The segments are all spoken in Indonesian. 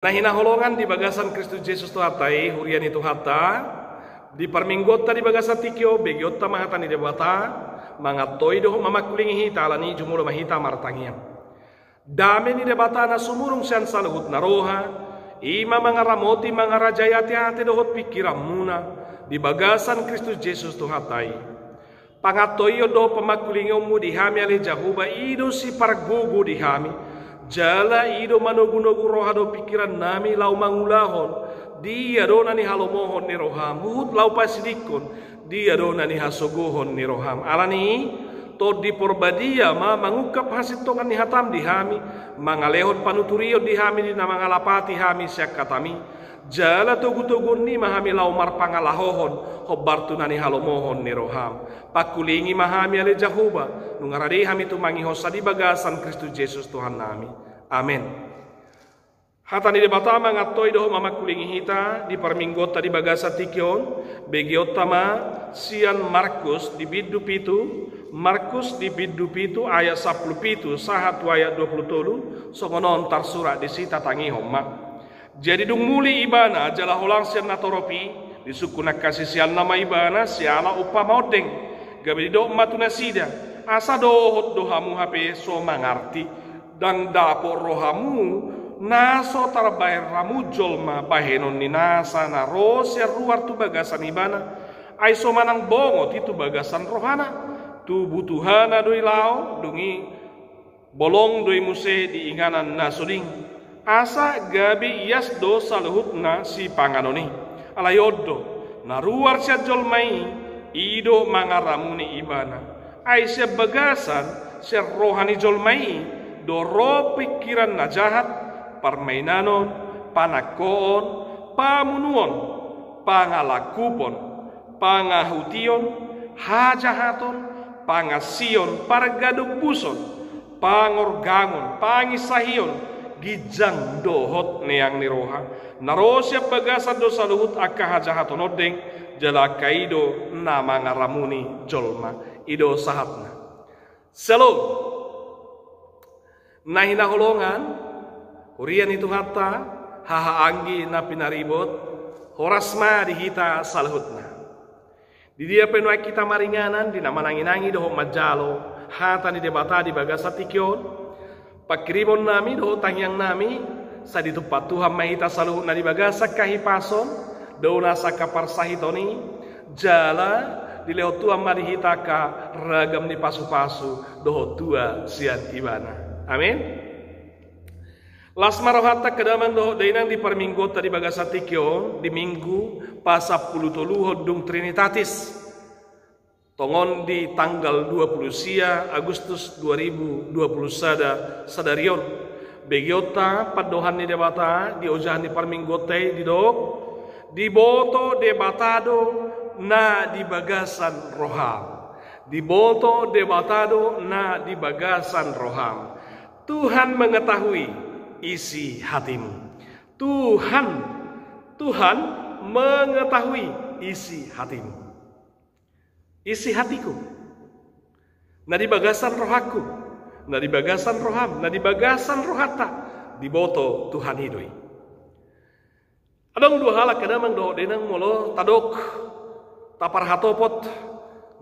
Nah hinaholongan di bagasan Kristus Yesus Tuhatai, hurian itu hatta, di perminggota di bagasan tikyo, begiota mahatan di debata, mangatoi doh mamakulingi hita alani jumulo mahita martangian. Dame ni debata na sumurung siyan saluhut na roha, ima mga ramoti mga rajayati hati dohot pikiran muna, di bagasan Kristus Yesus Tuhatai. Pangatoyo do pamakulingaw mo di hami ali Jahuba, ido si pargugu di hami, jala ido manugunugu roha do pikiran nami lau mangulahon, dia do nani halomohon ni roham, muhut lau pasidikon, dia do nani hasogohon ni roham. Alani, to di porbadia ma mangukap hasitongan ni hatam di hami, mangalehon panuturio di hami di namangalapati hami siak katami, jala tugu-tugun ni mahami lau marpangalahohon, hobartu nani halomohon ni roham. Pakulingi mahami ale Jahuba, nungaradi hami tumangihosa di bagasan Kristus Yesus Tuhan nami. Amin. Hatani debata mangatoi doho mamakulingi hita di perminggota di bagasa tikyon, begiotama sian Markus di biddu pitu, Markus di biddu pitu ayat 10 pitu sahat ayat 27 songonon tarsura di sita tangi homma. Jadi dung muli ibana jala holang sian natoropi di sukunak kasih sian nama ibana siala upa maudeng. Gabi do matuna sida asa dohot dohamu hape so mangarti dan dapor rohamu naso tarbair ramu jolma bahenon ni nasa na rosya ruar tu bagasan ibana ay so manang bongot itu bagasan rohana tu butuhana doi lao dungi bolong doi muse di inganan nasuding asa gabi ias do saluhutna si panganoni alayoddo na ruar siya jolmai ido mangaramuni ibana ay siya bagasan siya rohani jolmai do ro pikiran na jahat parmainanon panakoon pamunuon pangalakupon pangahution hajahaton pangasion pargadug buson pangorgangon pangisahion gijang dohot neyang niroha narosya bagasan do saluhut akka hajahaton odeng jala kaido nama ngaramuni jolma ido sahatna selo nahina holongan hurian itu hatta haha anggi na pinaribot horasma dihita salhutna di dia penuai kita maringanan di nama nangi-nangi doho majalo hata di debata di bagasa tikyon pakiribon nami doho tangyang nami sa ditupat Tuhan mahita salhutna di bagasa kahipason dauna sakapar sahitoni jala di lehot tua marihitaka ragam ni pasu-pasu doho tua sian ibana. Amin. Las marohata kedaman doho dainang di perminggota di bagasa tikyo di minggu pasap pulutoluho dung Trinitatis tongon di tanggal 20 sia Agustus 2020 sadarion begiota padohan ni debata di ojahan di perminggota di dok diboto debatado na di bagasan roham diboto debatado na di bagasan roham. Tuhan mengetahui isi hatimu. Tuhan mengetahui isi hatimu, isi hatiku na di bagasan rohaku na di bagasan roham na di bagasan rohata diboto Tuhan hidoi. Adong dua hal kadamang do denang molo tadok tapar hatopot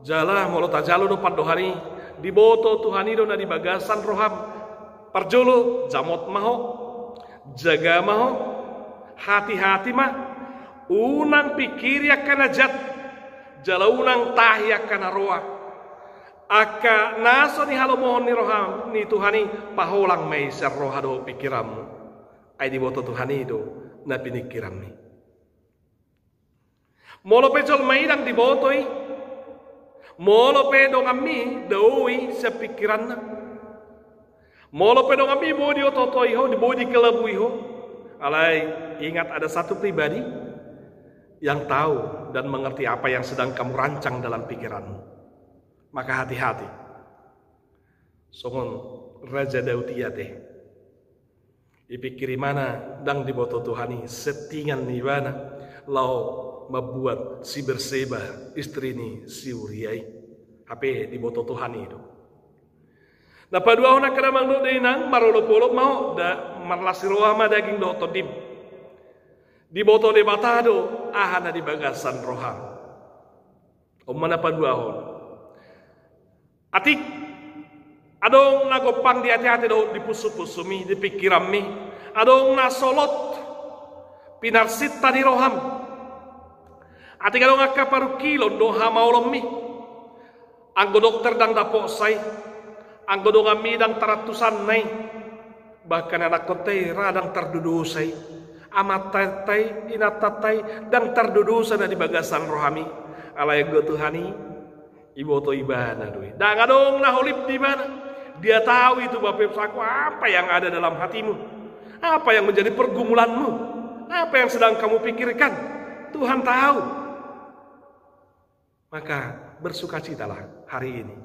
jala molo tajalo do padohani diboto Tuhanido na di bagasan roham parjolo jamot maho jaga maho hati-hati mah unang pikir yakana jat jala unang tahi yakana roa aka naso ni halomohon ni roham ni Tuhani paholang may ser roha do pikiranmu ay diboto Tuhanido na pinikiran ni. Molo pe jol maidang dibotoi, molo pe dong ami dawi sa pikiran na. Molo pe dong ami bodi ototoi ho, di bodi kelabui ho. Alay, ingat ada satu pribadi yang tahu dan mengerti apa yang sedang kamu rancang dalam pikiranmu. Maka hati-hati. Songon Raja Daud iya teh. Dipikiri mana dang diboto Tuhani settingan nibana lau membuat si berseba istri ni si Uriai hape diboto Tuhani itu. Nah padua hona kadamang do denang marolo polok mau da marlasi roa ma daging do todim Di boto de batado ahana di bagasan roham. Mana paduahon. Atik adong nagopang di hati-hati do di pusu-pusumi di pikiran mi. Adong nasolot pinarsita di roham. Atik adong akaparukilon do hamaulom mi. Anggo dokter dang daposay. Anggo do kami dang taratusan nay. Bahkan anak kote radang terdudusay. Amat tay inatatay dang terdudusan di bagasan rohami. Alay go Tuhani iboto ibana doi. Dang adong naholip di mana? Dia tahu itu Bapak Saku apa yang ada dalam hatimu. Apa yang menjadi pergumulanmu? Apa yang sedang kamu pikirkan? Tuhan tahu. Maka bersukacitalah hari ini.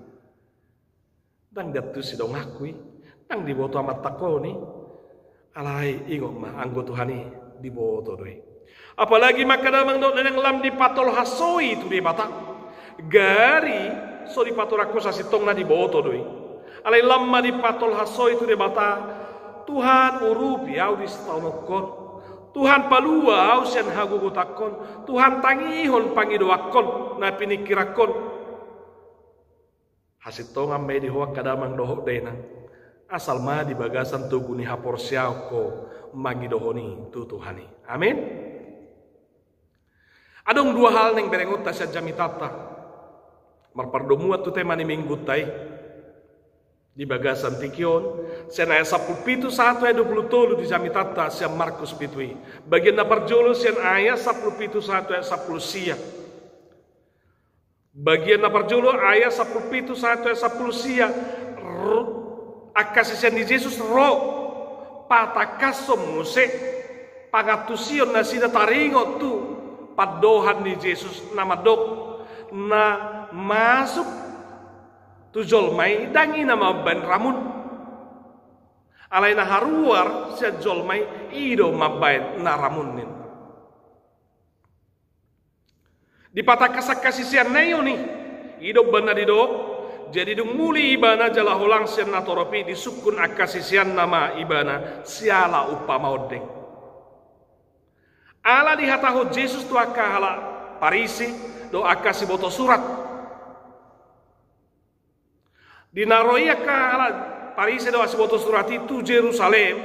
Dang datu sidong akui, dang diboto amat takoni. Alay ingok mah anggo Tuhani diboto doi. Apalagi maka damang do yang lam di patol hasoi itu di batak. Gari so di patol aku sasitong na di boto doi. Alay lamma di patol hasoi itu di batak. Tuhan urupi au di setaunokon. Tuhan palua au sian hagugutakon. Tuhan tangihon pangidoakon na pinikirakon. Hasitong ambe di hoak kadamang dohok dena. Asal ma di bagasan tuguni hapor siau ko magidohoni tu Tuhani. Amin. Adong dua hal yang berengot tasya jamitata. Marpardomuat tu tema ni minggu tay. Di bagasan tikion. Sen ayat 10 1 ayat 20 di jamitata siya Markus pitui. Bagian na parjolo sen ayat 10 1 ayat 10 siya. Bagian na parjolo ayat 10 1 ayat 10 siya. Akasisian di Yesus ro. Patakasom muse. Pangatusion na sida taringot tu. Padohan ni Yesus nama dok na masuk tu jolmai dangi nama ban ramun alai na haruar sia jolmai ido mabain na ramunin di patah kasisian nayo ni ido bana di dok jadi dung muli ibana jala holang sian natoropi di sukun akasisian nama ibana siala upama odeng. Ala dihatahu Yesus tu akahala parisi do akasi boto surat. Dinaroi akahala parisi do asi boto surat itu Jerusalem.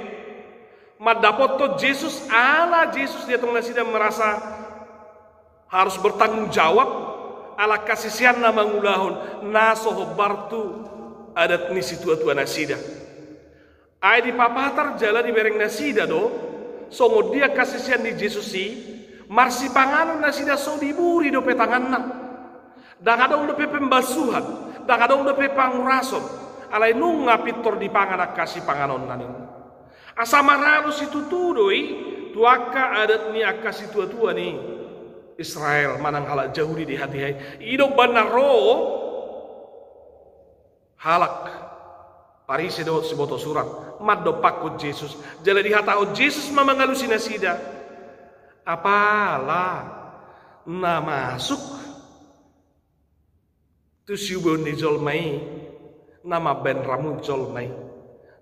Madapoto Yesus ala Yesus dia tong nasida merasa harus bertanggung jawab ala kasisian nama ngulahon nasoho bartu adat ni situa-tua nasida. Ai di papatar jala di bereng nasida do. Songo dia kasisian di Yesus si marsi panganon na sida so diburi do petanganna. Dang adong do pembasuhan, dang adong do pangurason. Alay nung ngapitor di panganak kasih panganon nanin. Asa marano si tutudoi tuaka adat ni akasi tua-tua ni Israel manang halak jauh di hati hai. Ido banaro halak parisi do siboto surat. Maddo pakut Yesus. Jala dihatao Yesus mamangalusina sida. Apalah na masuk tu siubon di jolmai nama ben ramu jolmai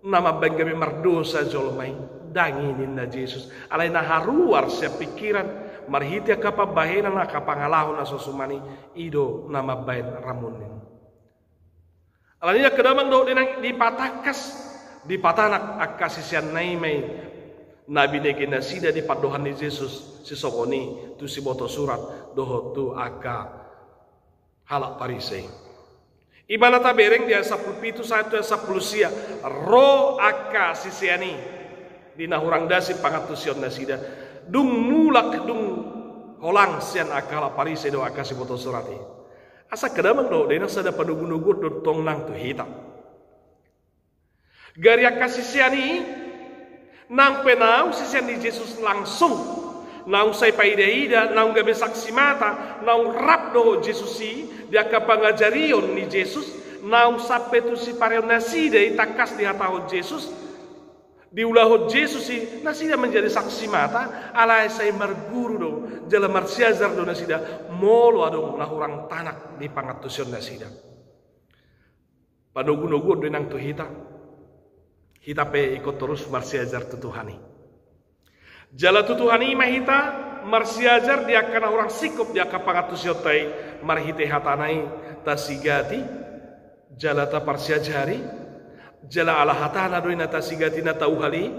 nama ben gabi mardosa jolmai danginin na Yesus. Alay na haruar siya pikiran marhiti kapabahena na kapangalahon na susumani ido nama ben ramunin. Alanya kedamang do di patakas di patanak akasisian naimay nabi negi nasida di padohan ni Yesus si sokoni tu si boto surat doho tu aka halak parisei ibana tabereng dia 10 1 10 sia ro akasisiani di nahurang dasi pangatusion nasida dung mulak dung holang sian akala parisei do akasi boto surati asa kedamang do dena sada padugu-dugu do tong nang tu hitam. Gari kasisiani nang penau sisian di Yesus langsung nang say paida nang gabe saksi mata nang rap do Yesus si dia kapangajarion ni Yesus nang sampai tu si pareon nasida itakas di hatao Yesus diulah Yesus si nasida menjadi saksi mata alai say marguru do jala marsiazar do nasida molo adong nahurang tanak di pangatusion nasida panugu-nugu do nang tu hita pe ikut terus marsiajar tu Tuhani. Jala tutuhani mahita marsiajar dia kana orang sikop dia kapangatus yotai marhite hatanai tasigati jala ta parsiajari jala ala hatana doina tasigati na tauhali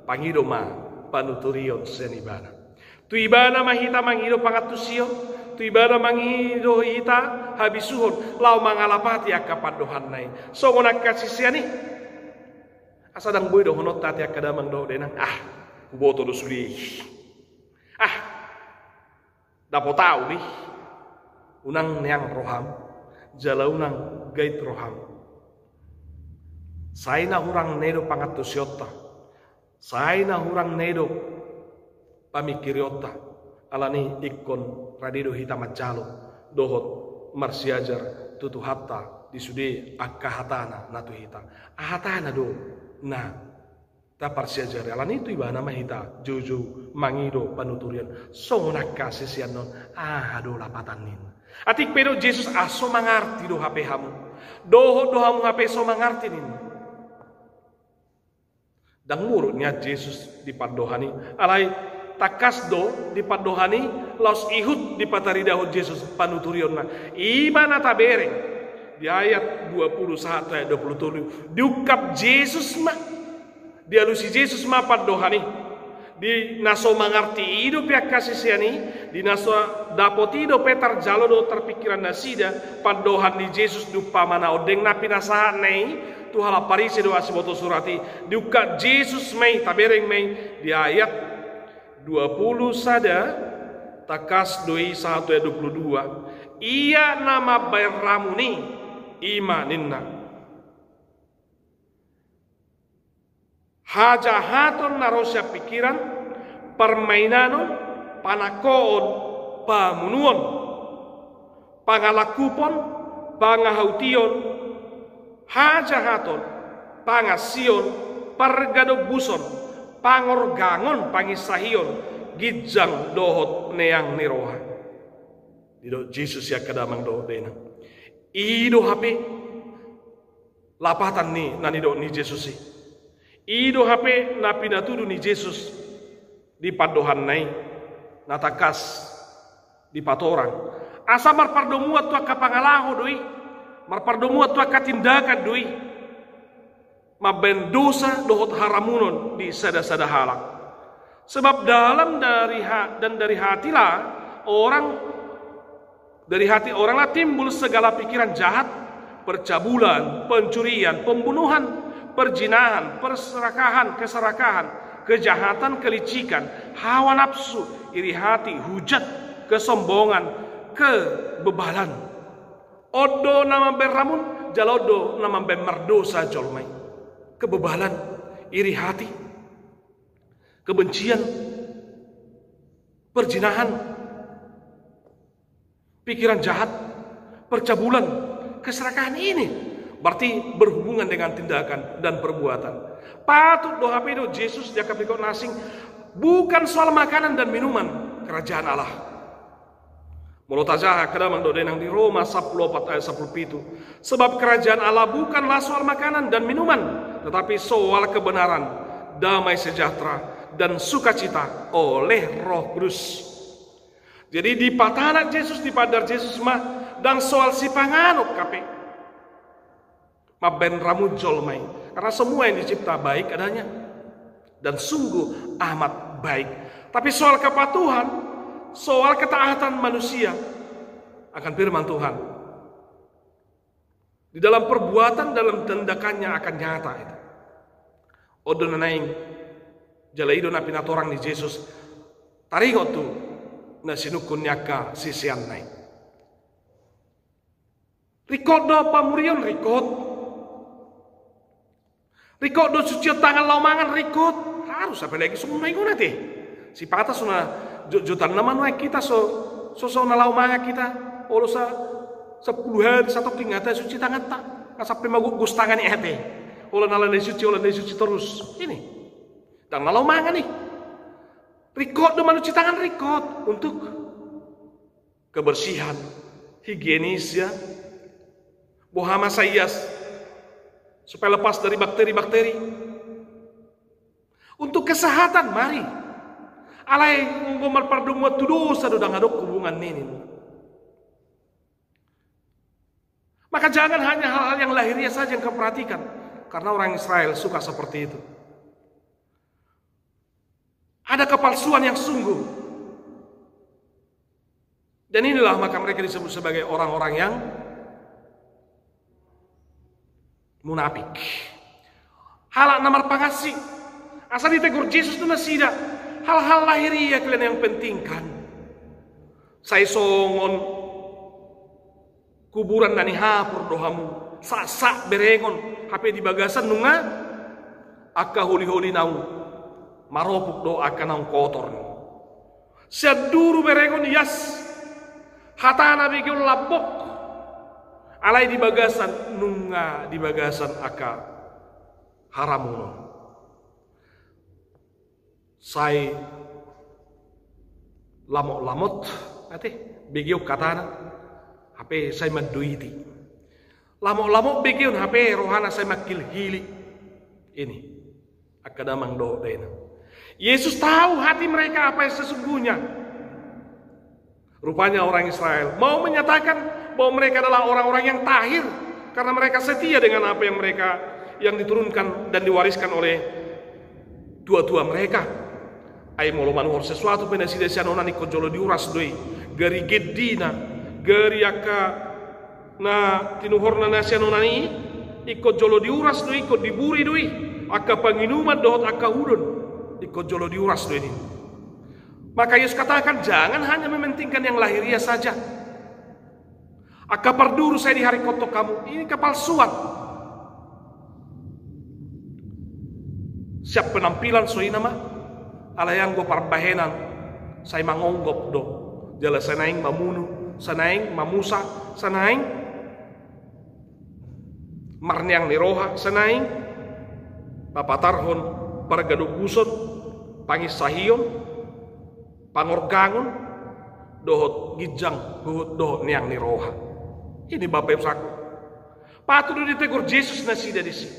pangidoma panuturion senibana. Tu ibana mahita mangido pangatusio, tu ibana mangido hita habisuhon lau mangalapati akapadohan nai. So ngona kasisiani asadang boy do honot tati akadamang do denang boto do suli. Dapo tau nih unang neang roham jala unang gait roham. Saina hurang nedo pangatusiota. Saina hurang nedo pamikiriota alani ikon radido hita majalo dohot marsiajar tutu hatta disude akahatana natu hita ahatana do na ta parsiajar alani itu ibana mahita jojo mangido panuturian songona kasisian non do lapatanin atik pedo Jesus aso mangarti do hape hamu dohot do hamu hape so mangarti nin dan murutnya Jesus dipadohani alai takas do dipadohani laos ihud dipataridahut Jesus panuturionna imana tabere di ayat 21 ayat 27 diukap Jesus ma dialusi Jesus ma padohani di naso mangarti hidup ya kasisiani di naso dapotido petar jalo do terpikiran nasida padohan di Jesus dupa mana odeng napi nasahan nei tuhala parisi do asiboto surati diukap Jesus mei tabereng mei di ayat 20 sada takas doi 1 ayat 22 ia nama bayramuni imaninna hajahaton narosya pikiran permainanon panakoon pamunuon pangalakupon pangahaution hajahaton pangasion pargadobuson pangorgangon pangisahion gijang dohot neang niroha dido Jesus ya kadamang dohot dena ido hape lapatan ni nanido ni Jesus si ido hape napinatudu ni Jesus di padohan nai natakas di patorang asa marpardomuat tu kapangalaho doi marpardomuat tu katindakan doi mabendosa dohot haramunon di sada-sada halak. Sebab dalam dari hatilah orang dari hati oranglah timbul segala pikiran jahat, percabulan, pencurian, pembunuhan, perjinahan, perserakahan, keserakahan, kejahatan, kelicikan, hawa nafsu, iri hati, hujat, kesombongan, kebebalan. Odo nama beramun, jalodo nama bemerdosa jolmai. Kebebalan, iri hati, kebencian, perjinahan, pikiran jahat, percabulan, keserakahan ini berarti berhubungan dengan tindakan dan perbuatan. Patut doa pedo Yesus jaka pikir nasing bukan soal makanan dan minuman kerajaan Allah. Menurut aja kadang mendodenang di Roma 14 ayat 17 sebab kerajaan Allah bukanlah soal makanan dan minuman tetapi soal kebenaran, damai sejahtera dan sukacita oleh Roh Kudus. Jadi di patana Yesus di padar Yesus mah dan soal si panganuk kape maben ramu jolmai karena semua yang dicipta baik adanya dan sungguh amat baik. Tapi soal kepatuhan, soal ketaatan manusia akan firman Tuhan di dalam perbuatan, dalam tindakannya akan nyata itu. Odo nanaing jalaido na pinatorang ni Jesus taringot tu na sinukun nyaka sisian naik. Rikod do pamurion rikod. Rikod do suci tangan laumangan rikod. Harus sampai lagi semua naik nanti. Si patah suna jutaan nama naik kita so nalau manga kita olo sa 10 hari satu kingata suci tangan tak sampai magu gustangan ni hati olo nalai suci terus ini dan nalau manga nih rikot do manuci tangan rikot untuk kebersihan higienis ya bohama sayas supaya lepas dari bakteri-bakteri untuk kesehatan mari Alai ngomar pardumwa tu dosa do dang adok hubungan ini. Maka jangan hanya hal-hal yang lahiriah saja yang kau perhatikan, karena orang Israel suka seperti itu. Ada kepalsuan yang sungguh. Dan inilah maka mereka disebut sebagai orang-orang yang munafik. Halak namar pangasi. Asal ditegur Yesus itu nasida. Hal-hal lahiriah kalian yang pentingkan. Saya songon kuburan dani hapur dohamu. Sak-sak berengon. HP di bagasan nunga. Akka holi-holi nau. Maropuk do akka nau kotor. Seduru berengon yas. Hatana bikin lapok. Alai di bagasan nunga di bagasan akka haramuno. Sai lamot ate bigyo katana HP saya maduiti. Lamok bigyon HP rohana saya makil hili. Ini akadamang do dena. Yesus tahu hati mereka apa yang sesungguhnya. Rupanya orang Israel mau menyatakan bahwa mereka adalah orang-orang yang tahir karena mereka setia dengan apa yang mereka yang diturunkan dan diwariskan oleh tua-tua mereka. Ai molo manuhor sesuatu pena sida sianona ni kojolo diuras doi gari geddina gari akka na tinuhorna na sianona ni ikojolo diuras doi ko diburi doi akka panginuman dohot akka udon ikojolo diuras doi ini. Maka Yesus katakan jangan hanya mementingkan yang lahiriah saja. Akka parduru saya di hari kotok kamu ini kepalsuan. Siap penampilan soi nama alayang go parbahenan saya mangonggop do jala sanaing mamunu sanaing mamusa sanaing marniang ni roha sanaing papatarhon pargaduk guson pangis sahiyon pangorgangon dohot gijang dohot niang ni roha. Ini bapak saku patut ditegur Yesus nasida di sini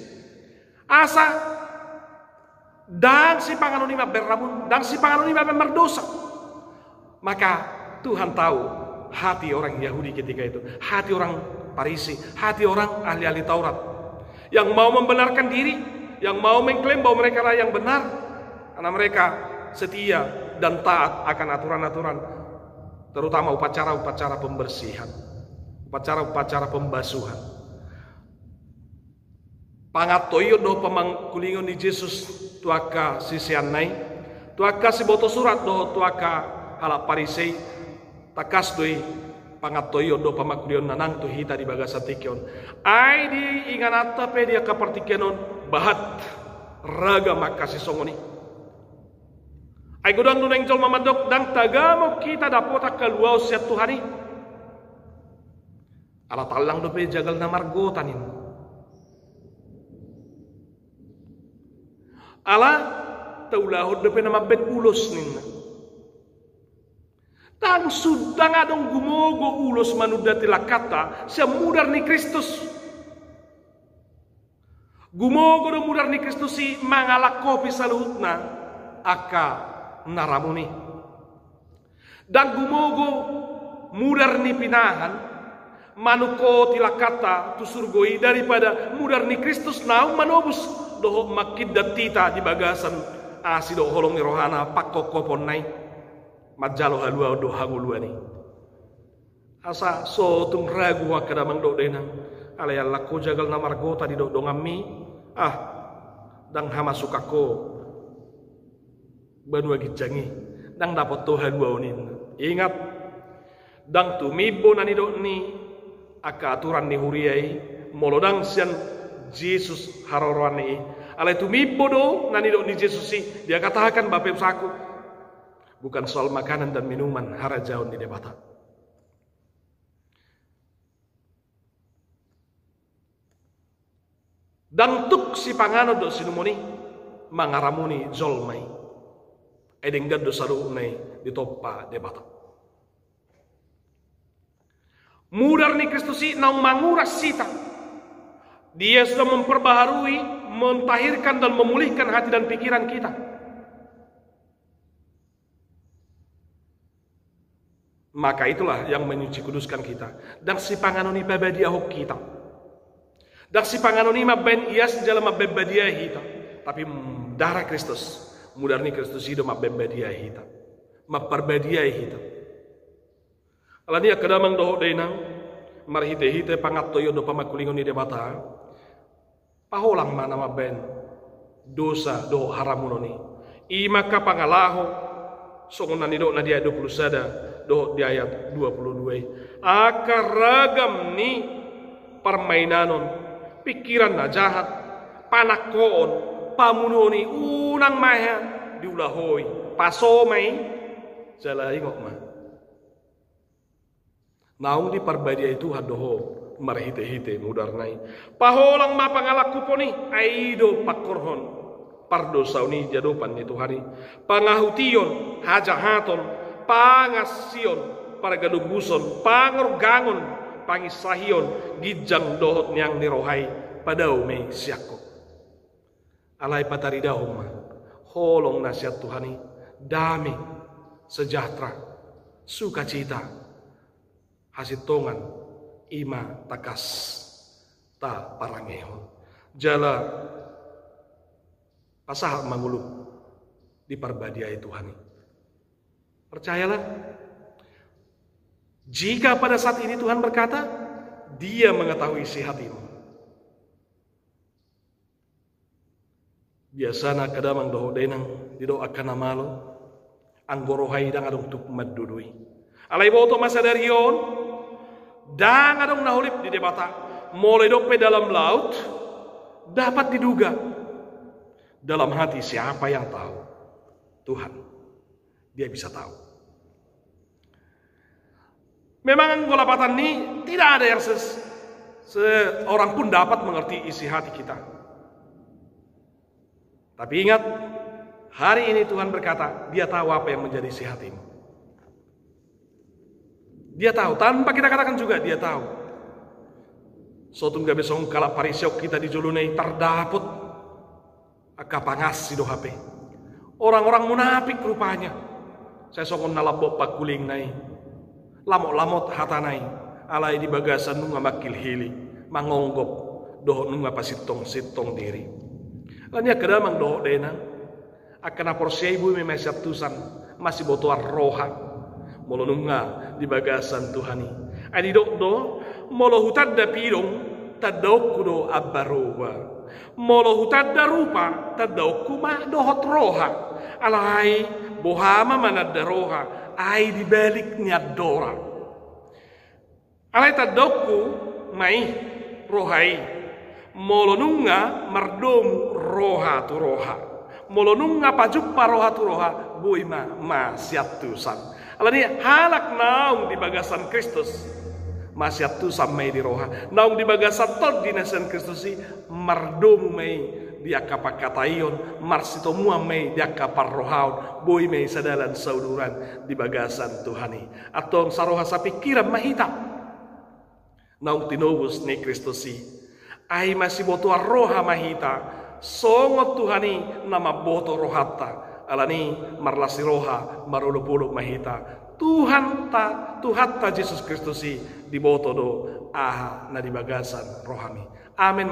asa dan si panganonima berrabun dan si panganonima berdosa. Maka Tuhan tahu hati orang Yahudi ketika itu, hati orang Farisi, hati orang ahli-ahli Taurat yang mau membenarkan diri, yang mau mengklaim bahwa mereka lah yang benar karena mereka setia dan taat akan aturan-aturan, terutama upacara-upacara pembersihan, upacara-upacara pembasuhan. Pangatoyo do pamangkulingon ni Jesus tuaka sisian nai tuaka si boto surat do tuaka hala parisei takas doi pangatoyo do pamangkulingon nanang tu hita di bagasa tikion ai di inganata pe dia kapartikenon bahat raga makasi songoni ai godang nuneng jol mamadok dang tagamo kita dapota kaluau siat Tuhani ala talang do pe jagal na margotanin ala taulahod depe nama bet ulos ninna. Tang sudang adong gumogo ulos manuda tilakata sia mudar ni Kristus. Gumogo do mudar ni Kristus si mangalakopi salutna aka naramuni. Dan gumogo mudar ni pinahan manuko tilakata tu surgoi daripada mudar ni Kristus naum manobus doho makiddat tita di bagasan asido holong ni rohana pakko kopon nai majalo halua do hangulua ni asa so tung ragu wakadamang do denang alaya lako jagal na margota di do ngami dang hama sukako banua gijangi dang dapat to halua unin ingat dang tumibo nani do ni aka aturan ni huriai molodang sian Yesus haroroan ni alai tumibo do nani do ni Yesus si dia katakan bapak saku bukan soal makanan dan minuman harajaun di debata dan tuk si pangano do sinumoni mangaramuni zolmai edeng gaddo salu unai di toppa debata mudar ni Kristus si nau manguras sita. Dia sudah memperbaharui, mentahirkan dan memulihkan hati dan pikiran kita. Maka itulah yang menyuci kuduskan kita. Dan si panganoni babadia hok kita. Dan si panganoni mabben ias dalam mabbadia kita. Tapi darah Kristus, mudarni Kristus hidup mabbadia kita. Mabbarbadia kita. Alania kadamang doho denang marhite-hite pangattoyo do pamakulingon ni debata. Paholang mana mabben dosa do haramunoni. Imaka pangalaho songon nani do na dia 20 sada do di ayat 22. Akar ragam ni permainanon, pikiran na jahat, panakoon, pamunoni, unang maya, diulahoy, pasomay, jala ingok ma. Naung di parbadia itu hadoho, marhite-hite mudarnay. Paholang mapangalaku po ni, aido pakorhon. Pardosaw ni jadopan nito hari. Pangahution, hajahaton, pangasion, paragalubuson, pangorgangon, pangisahion, gijang dohot niyang nirohay, padaw may siyako. Alay pataridahom ma, holong nasihat Tuhani, dami, sejahtera, sukacita, hasitongan, ima takas, ta parangeho. Jala pasah mangulung di parbadiai Tuhani. Percayalah, jika pada saat ini Tuhan berkata, Dia mengetahui isi hatimu. Biasana kadamang doho denang didoakan namalo, anggorohai dang adong tuk madudui. Alay boto masa dari yon, dang adong nahulip di debata, mulai dope dalam laut, dapat diduga. Dalam hati siapa yang tahu? Tuhan. Dia bisa tahu. Memang golapatan ini tidak ada yang seorang pun dapat mengerti isi hati kita. Tapi ingat, hari ini Tuhan berkata, Dia tahu apa yang menjadi isi hatimu. Dia tahu, tanpa kita katakan juga Dia tahu. Sotong gabe song kala parisyok kita di julunai terdaput akapangas si do HP. Orang-orang munafik rupanya. Saya sokon nalabok pakuling nai. Lamot-lamot hatanai. Alay di bagasan nunga makil hili. Mangonggop. Doho nunga pasitong-sitong diri. Lanya kedamang doho denang. Akan aporsia ibu memesyat tusan. Masih botoar roha. Molo nunga di bagasan Tuhani. Adi do molo hutad da pirong. Tadok kudo abbarowa. Molo hutad da rupa. Tadok kuma dohot roha. Alay bohama manad da roha. Ay dibalik niya dora. Alay tadokku may rohai. Molo nunga mardom roha tu roha. Molo nunga pajukpa roha tu roha. Boy ma siat tusan. Alani halak naung di bagasan Kristus. Masyat tu samai di roha. Naung di bagasan tod di nasan Kristus si mardomu may dia kapakatayon, marsito mua may dia kaparrohaon, boy may sadalan sauduran di bagasan Tuhani. Atong saroha sa pikiran mahita. Naung tinubos ni Kristus si ay masih boto roha mahita. Songot Tuhani na maboto rohata. Alani marlasi roha marulupuluk mahita. Tuhan ta Jesus Kristus si diboto do aha na di bagasan rohami. Amin.